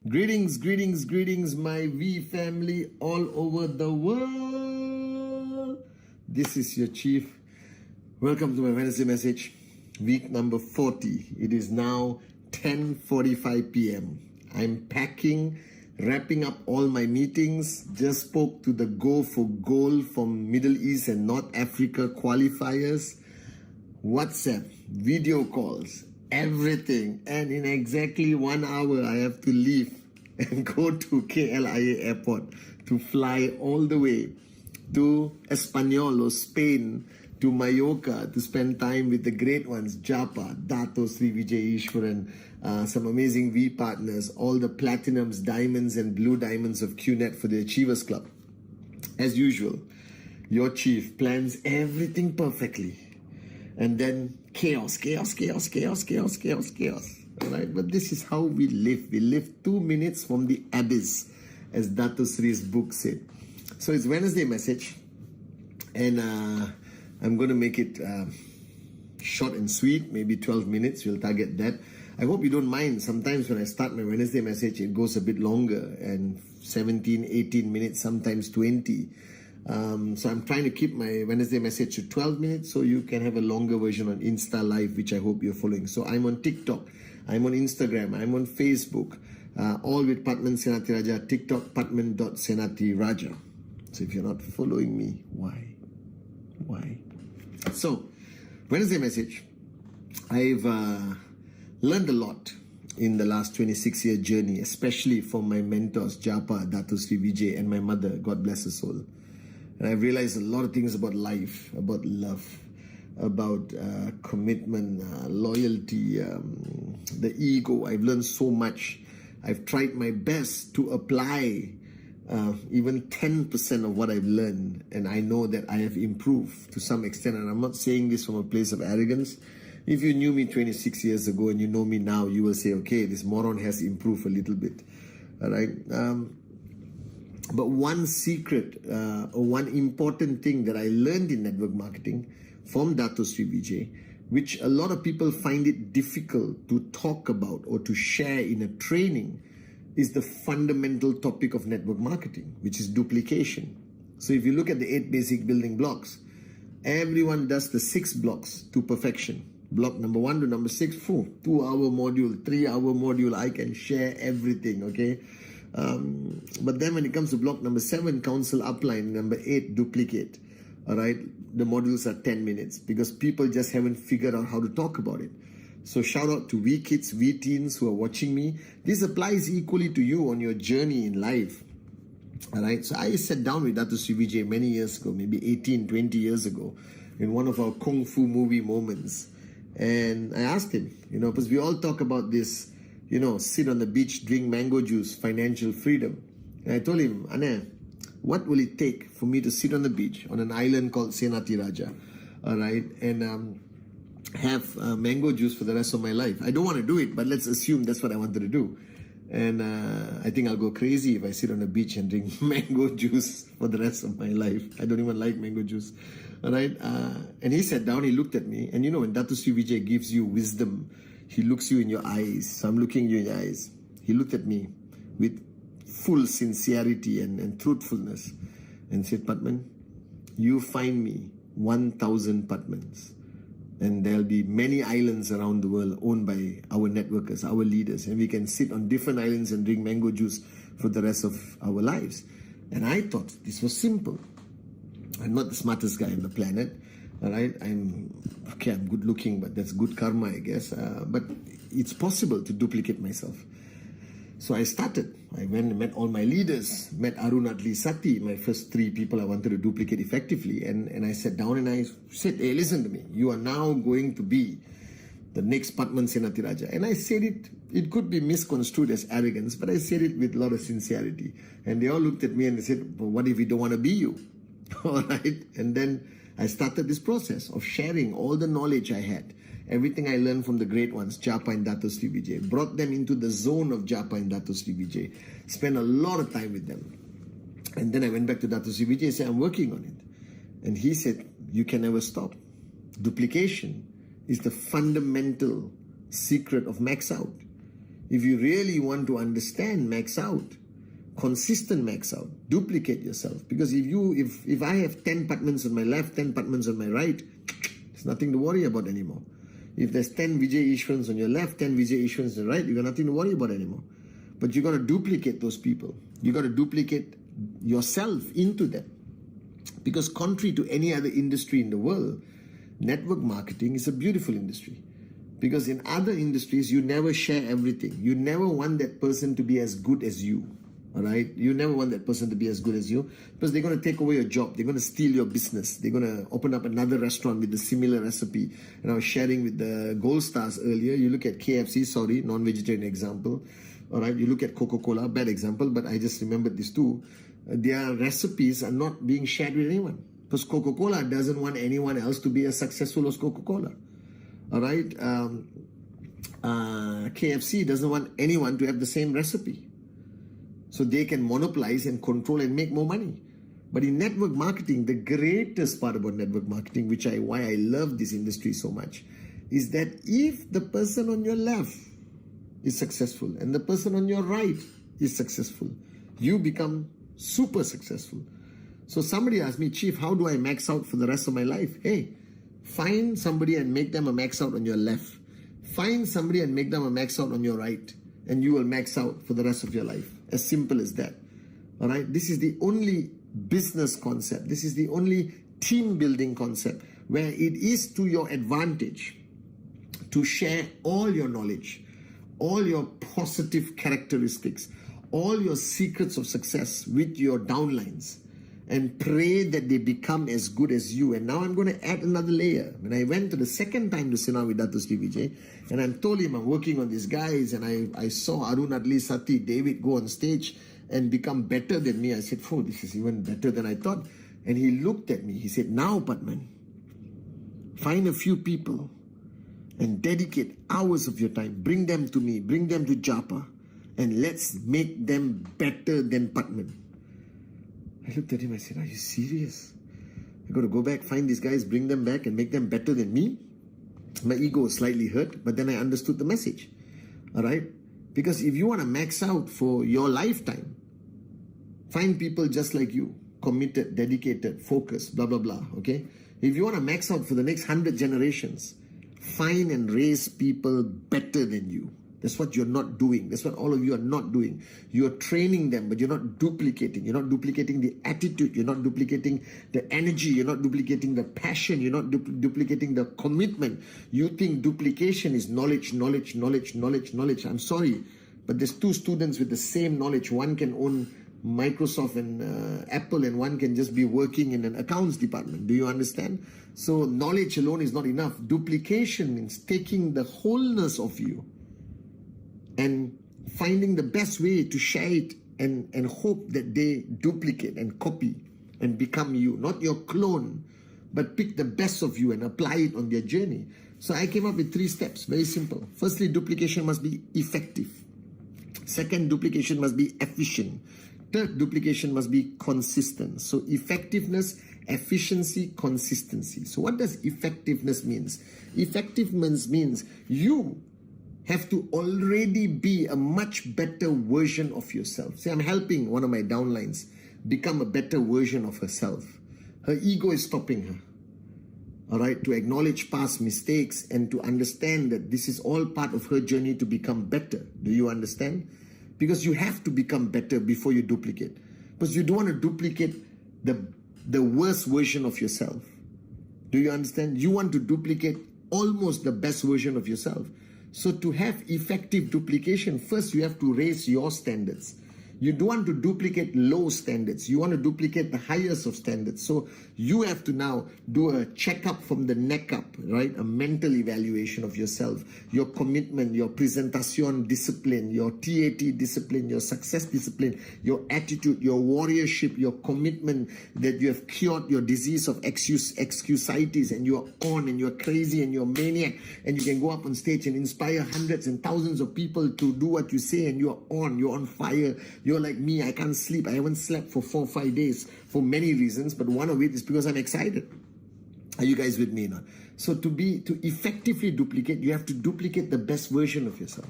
Greetings, greetings, greetings, my V family all over the world. This is your chief. Welcome to my Wednesday message, week number 40. It is now 10:45 p.m. I'm packing, wrapping up all my meetings. Just spoke to the Go for Goal from Middle East and North Africa qualifiers. WhatsApp, video calls, everything. And in exactly 1 hour, I have to leave and go to KLIA airport to fly all the way to Espanyol or Spain, to Mallorca, to spend time with the great ones, Japa, Dato Sri Vijay Ishwaran, some amazing V partners, all the platinums, diamonds and blue diamonds of QNet for the Achievers Club. As usual, your chief plans everything perfectly. And then chaos. All right, but this is how we live. We live 2 minutes from the abyss, as Dato Sri's book said. So it's Wednesday message, and I'm going to make it short and sweet, maybe 12 minutes. We'll target that. I hope you don't mind. Sometimes when I start my Wednesday message, it goes a bit longer, and 17, 18 minutes, sometimes 20. So I'm trying to keep my Wednesday message to 12 minutes so you can have a longer version on Insta Live, which I hope you're following. So I'm on TikTok, I'm on Instagram, I'm on Facebook, all with Pathman Senathirajah, TikTok, Pathman.Senathirajah. So if you're not following me, why? So, Wednesday message. I've learned a lot in the last 26-year journey, especially from my mentors, Japa, Dato Sri Vijay, and my mother, God bless her soul. And I've realized a lot of things about life, about love, about commitment, loyalty, the ego. I've learned so much. I've tried my best to apply even 10% of what I've learned. And I know that I have improved to some extent. And I'm not saying this from a place of arrogance. If you knew me 26 years ago and you know me now, you will say, okay, this moron has improved a little bit. All right. But one secret or one important thing that I learned in network marketing from Dato Sri Vijay, which a lot of people find it difficult to talk about or to share in a training, is the fundamental topic of network marketing, which is duplication. So if you look at the 8 basic building blocks, everyone does the 6 blocks to perfection. Block number 1 to number 6, 2-hour module, 3-hour module, I can share everything, okay? But then when it comes to block number 7, counsel upline, number 8, duplicate, all right? The modules are 10 minutes because people just haven't figured out how to talk about it. So shout out to V kids, V teens who are watching me. This applies equally to you on your journey in life. All right. So I sat down with Dato Sri Vijay many years ago, maybe 18, 20 years ago, in one of our Kung Fu movie moments. And I asked him, because we all talk about this, sit on the beach, drink mango juice, financial freedom. And I told him, Ane, what will it take for me to sit on the beach on an island called Senathirajah, all right, and have mango juice for the rest of my life? I don't want to do it, but let's assume that's what I wanted to do. And I think I'll go crazy if I sit on a beach and drink mango juice for the rest of my life. I don't even like mango juice. All right. And he sat down, he looked at me. And when Dato Sri Vijay gives you wisdom, he looks you in your eyes. So I'm looking you in your eyes. He looked at me with full sincerity and truthfulness and said, Pathman, you find me 1,000 Pathmans. And there'll be many islands around the world owned by our networkers, our leaders. And we can sit on different islands and drink mango juice for the rest of our lives. And I thought this was simple. I'm not the smartest guy on the planet. All right. I'm good looking, but that's good karma, I guess. But it's possible to duplicate myself. So I started. I went and met all my leaders, met Arun Adli Sati, my first 3 people I wanted to duplicate effectively. And I sat down and I said, hey, listen to me. You are now going to be the next Pathman Senathirajah. And I said it could be misconstrued as arrogance, but I said it with a lot of sincerity. And they all looked at me and they said, well, what if we don't want to be you? All right. And then I started this process of sharing all the knowledge I had, everything I learned from the great ones, Japa and Dato Sri Vijay, brought them into the zone of Japa and Dato Sri Vijay, spent a lot of time with them. And then I went back to Dr. Sri Vijay and said, I'm working on it. And he said, you can never stop. Duplication is the fundamental secret of max out. If you really want to understand max out, consistent max out, duplicate yourself. Because if I have 10 Pathmans on my left, 10 Pathmans on my right, there's nothing to worry about anymore. If there's 10 Vijay Ishwarans on your left, 10 Vijay Ishwarans on the right, you got nothing to worry about anymore. But you got to duplicate those people. You got to duplicate yourself into them. Because contrary to any other industry in the world, network marketing is a beautiful industry. Because in other industries, you never share everything. You never want that person to be as good as you. All right? You never want that person to be as good as you, because they're going to take away your job. They're going to steal your business. They're going to open up another restaurant with a similar recipe. And I was sharing with the Gold Stars earlier. You look at KFC, sorry, non-vegetarian example. All right? You look at Coca-Cola, bad example, but I just remembered this too. Their recipes are not being shared with anyone, because Coca-Cola doesn't want anyone else to be as successful as Coca-Cola. All right? KFC doesn't want anyone to have the same recipe, so they can monopolize and control and make more money. But in network marketing, the greatest part about network marketing, why I love this industry so much, is that if the person on your left is successful and the person on your right is successful, you become super successful. So somebody asked me, Chief, how do I max out for the rest of my life? Hey, find somebody and make them a max out on your left. Find somebody and make them a max out on your right, and you will max out for the rest of your life. As simple as that. All right? This is the only business concept. This is the only team building concept where it is to your advantage to share all your knowledge, all your positive characteristics, all your secrets of success with your downlines, and pray that they become as good as you. And now I'm going to add another layer. When I went to the second time to sit down with Dr. Sri Vijay, and I told him I'm working on these guys, and I saw Arun Adli, Sati, David go on stage and become better than me. I said, oh, this is even better than I thought. And he looked at me. He said, now, Pathman, find a few people and dedicate hours of your time. Bring them to me. Bring them to Japa. And let's make them better than Pathman. I looked at him, I said, are you serious? I got to go back, find these guys, bring them back and make them better than me? My ego was slightly hurt, but then I understood the message. All right? Because if you want to max out for your lifetime, find people just like you, committed, dedicated, focused, blah, blah, blah, okay? If you want to max out for the next 100 generations, find and raise people better than you. That's what you're not doing. That's what all of you are not doing. You're training them, but you're not duplicating. You're not duplicating the attitude. You're not duplicating the energy. You're not duplicating the passion. You're not duplicating the commitment. You think duplication is knowledge, knowledge, knowledge, knowledge, knowledge. I'm sorry, but there's two students with the same knowledge. One can own Microsoft and Apple, and one can just be working in an accounts department. Do you understand? So knowledge alone is not enough. Duplication means taking the wholeness of you and finding the best way to share it and hope that they duplicate and copy and become you. Not your clone, but pick the best of you and apply it on their journey. So I came up with 3 steps, very simple. Firstly, duplication must be effective. Second, duplication must be efficient. Third, duplication must be consistent. So effectiveness, efficiency, consistency. So what does effectiveness means? Effectiveness means you have to already be a much better version of yourself. See, I'm helping one of my downlines become a better version of herself. Her ego is stopping her, all right, to acknowledge past mistakes and to understand that this is all part of her journey to become better. Do you understand? Because you have to become better before you duplicate. Because you don't want to duplicate the worst version of yourself. Do you understand? You want to duplicate almost the best version of yourself. So to have effective duplication, first you have to raise your standards. You don't want to duplicate low standards. You want to duplicate the highest of standards. So you have to now do a checkup from the neck up, right? A mental evaluation of yourself, your commitment, your presentation discipline, your TAT discipline, your success discipline, your attitude, your warriorship, your commitment that you have cured your disease of excusitis and you're on and you're crazy and you're maniac and you can go up on stage and inspire hundreds and thousands of people to do what you say and you're on fire. You're You're like me, I can't sleep. I haven't slept for 4 or 5 days for many reasons, but one of it is because I'm excited. Are you guys with me now? So to effectively duplicate, you have to duplicate the best version of yourself.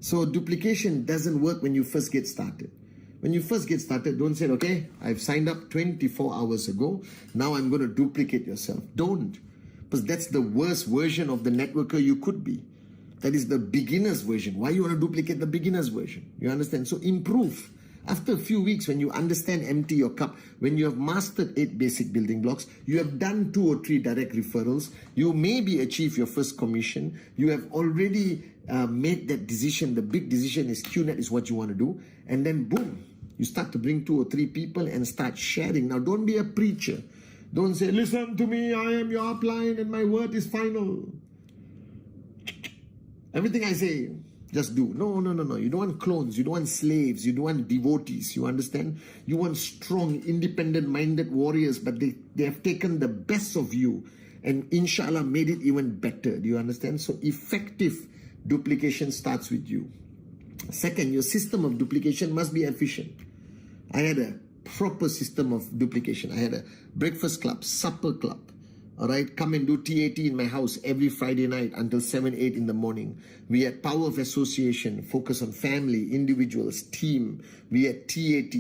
So duplication doesn't work when you first get started. When you first get started, don't say, okay, I've signed up 24 hours ago. Now I'm going to duplicate yourself. Don't. Because that's the worst version of the networker you could be. That is the beginner's version. Why you want to duplicate the beginner's version? You understand? So improve. After a few weeks, when you understand empty your cup, when you have mastered 8 basic building blocks, you have done 2 or 3 direct referrals, you maybe achieve your first commission, you have already made that decision, the big decision is QNet is what you want to do, and then boom, you start to bring 2 or 3 people and start sharing. Now don't be a preacher. Don't say, listen to me, I am your upline and my word is final. Everything I say, just do. No. You don't want clones. You don't want slaves. You don't want devotees. You understand? You want strong, independent-minded warriors, but they have taken the best of you and inshallah made it even better. Do you understand? So effective duplication starts with you. Second, your system of duplication must be efficient. I had a proper system of duplication. I had a breakfast club, supper club. All right, come and do TAT in my house every Friday night until 7, 8 in the morning. We had power of association, focus on family, individuals, team. We had TAT.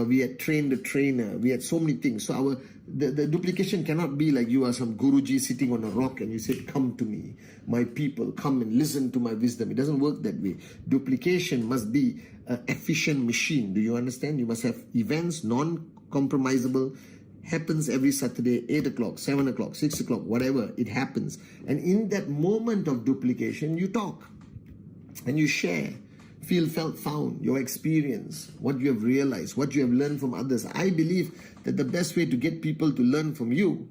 We had train the trainer. We had so many things. So the duplication cannot be like you are some Guruji sitting on a rock and you said, come to me, my people, come and listen to my wisdom. It doesn't work that way. Duplication must be an efficient machine. Do you understand? You must have events, non-compromisable, happens every Saturday, 8 o'clock, 7 o'clock, 6 o'clock, whatever, it happens. And in that moment of duplication, you talk and you share, feel, felt, found, your experience, what you have realized, what you have learned from others. I believe that the best way to get people to learn from you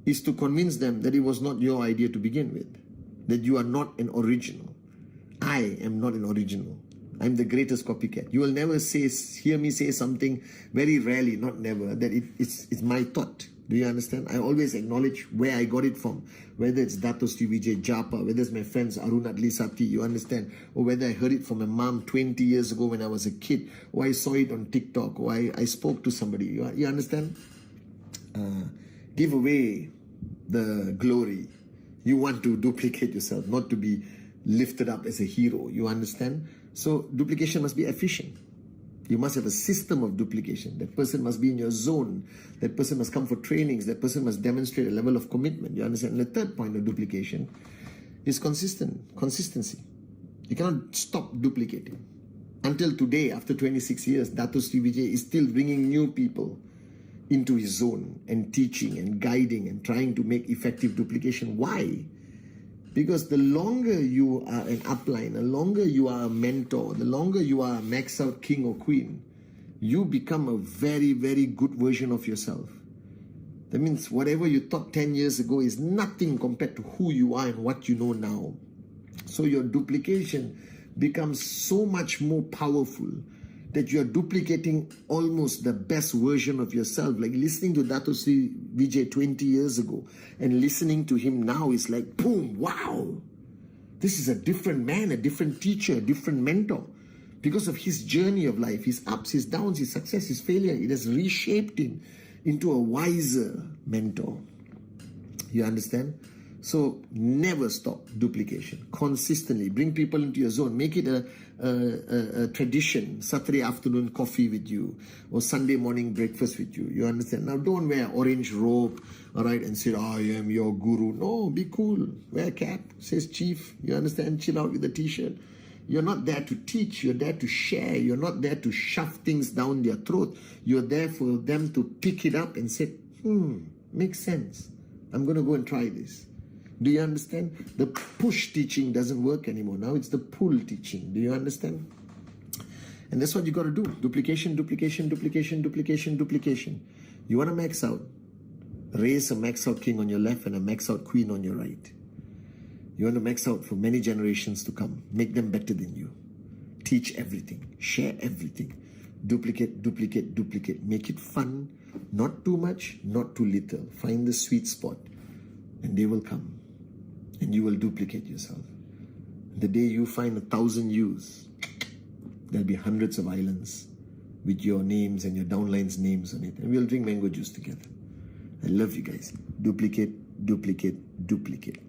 is to convince them that it was not your idea to begin with, that you are not an original. I am not an original. I'm the greatest copycat. You will never hear me say something, very rarely, not never, that it's my thought. Do you understand? I always acknowledge where I got it from, whether it's Dato Sri Vijay Japa, whether it's my friends Arun Adli Sati, you understand, or whether I heard it from my mom 20 years ago when I was a kid, or I saw it on TikTok, or I spoke to somebody. You understand? Give away the glory. You want to duplicate yourself, not to be lifted up as a hero. You understand? So duplication must be efficient. You must have a system of duplication. That person must be in your zone. That person must come for trainings. That person must demonstrate a level of commitment. You understand? And the third point of duplication is consistency. You cannot stop duplicating. Until today, after 26 years, Dato Sri Vijay is still bringing new people into his zone and teaching and guiding and trying to make effective duplication. Why? Because the longer you are an upline, the longer you are a mentor, the longer you are a max out king or queen, you become a very, very good version of yourself. That means whatever you thought 10 years ago is nothing compared to who you are and what you know now. So your duplication becomes so much more powerful that you are duplicating almost the best version of yourself. Like listening to Dato Sri Vijay 20 years ago and listening to him now is like, boom, wow. This is a different man, a different teacher, a different mentor. Because of his journey of life, his ups, his downs, his success, his failure, it has reshaped him into a wiser mentor. You understand? So never stop duplication. Consistently bring people into your zone. Make it a tradition. Saturday afternoon coffee with you, or Sunday morning breakfast with you. You understand? Now don't wear orange robe, all right, and say, I am your guru. No, be cool. Wear a cap. Says chief. You understand? Chill out with the t-shirt. You're not there to teach. You're there to share. You're not there to shove things down their throat. You're there for them to pick it up and say, makes sense. I'm going to go and try this. Do you understand? The push teaching doesn't work anymore. Now it's the pull teaching. Do you understand? And that's what you got to do. Duplication, duplication, duplication, duplication, duplication. You want to max out? Raise a max out king on your left and a max out queen on your right. You want to max out for many generations to come. Make them better than you. Teach everything. Share everything. Duplicate, duplicate, duplicate. Make it fun. Not too much, not too little. Find the sweet spot and they will come. And you will duplicate yourself. The day you find 1,000 yous, There'll be hundreds of islands with your names and your downlines' names on it. And we'll drink mango juice together. I love you guys. Duplicate, duplicate, duplicate.